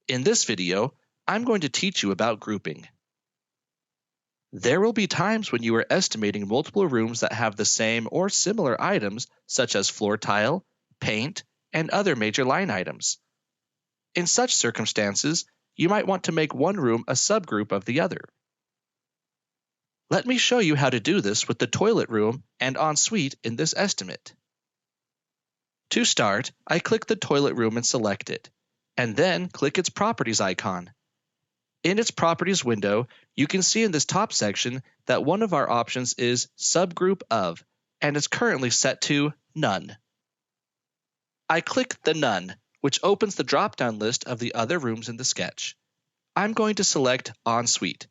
In this video, I'm going to teach you about grouping. There will be times when you are estimating multiple rooms that have the same or similar items such as floor tile, paint, and other major line items. In such circumstances, you might want to make one room a subgroup of the other. Let me show you how to do this with the toilet room and ensuite in this estimate. To start, I click the toilet room and select it, and then click its Properties icon. In its Properties window, you can see in this top section that one of our options is Subgroup of, and is currently set to None. I click the None, which opens the drop-down list of the other rooms in the sketch. I'm going to select Ensuite.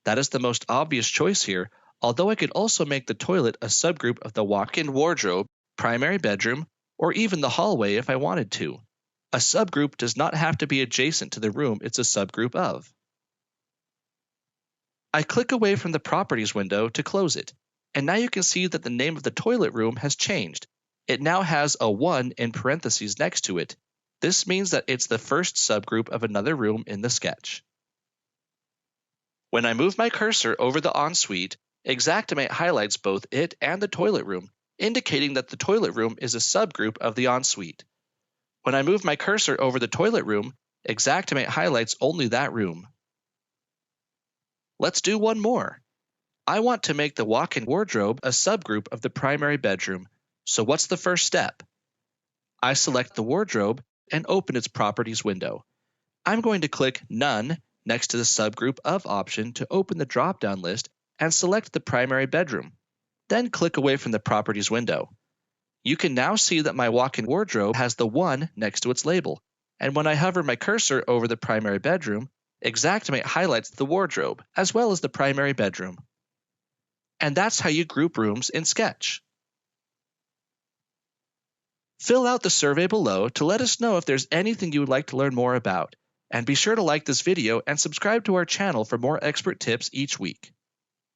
That is the most obvious choice here, although I could also make the toilet a subgroup of the walk-in wardrobe, primary bedroom, or even the hallway if I wanted to. A subgroup does not have to be adjacent to the room it's a subgroup of. I click away from the Properties window to close it, and now you can see that the name of the toilet room has changed. It now has a 1 in parentheses next to it. This means that it's the first subgroup of another room in the sketch. When I move my cursor over the ensuite, Xactimate highlights both it and the toilet room, indicating that the toilet room is a subgroup of the ensuite. When I move my cursor over the toilet room, Xactimate highlights only that room. Let's do one more. I want to make the walk-in wardrobe a subgroup of the primary bedroom, so what's the first step? I select the wardrobe and open its Properties window. I'm going to click None next to the Subgroup of option to open the drop-down list and select the primary bedroom. Then click away from the Properties window. You can now see that my walk-in wardrobe has the 1 next to its label, and when I hover my cursor over the primary bedroom, Xactimate highlights the wardrobe as well as the primary bedroom. And that's how you group rooms in Sketch. Fill out the survey below to let us know if there's anything you would like to learn more about, and be sure to like this video and subscribe to our channel for more expert tips each week.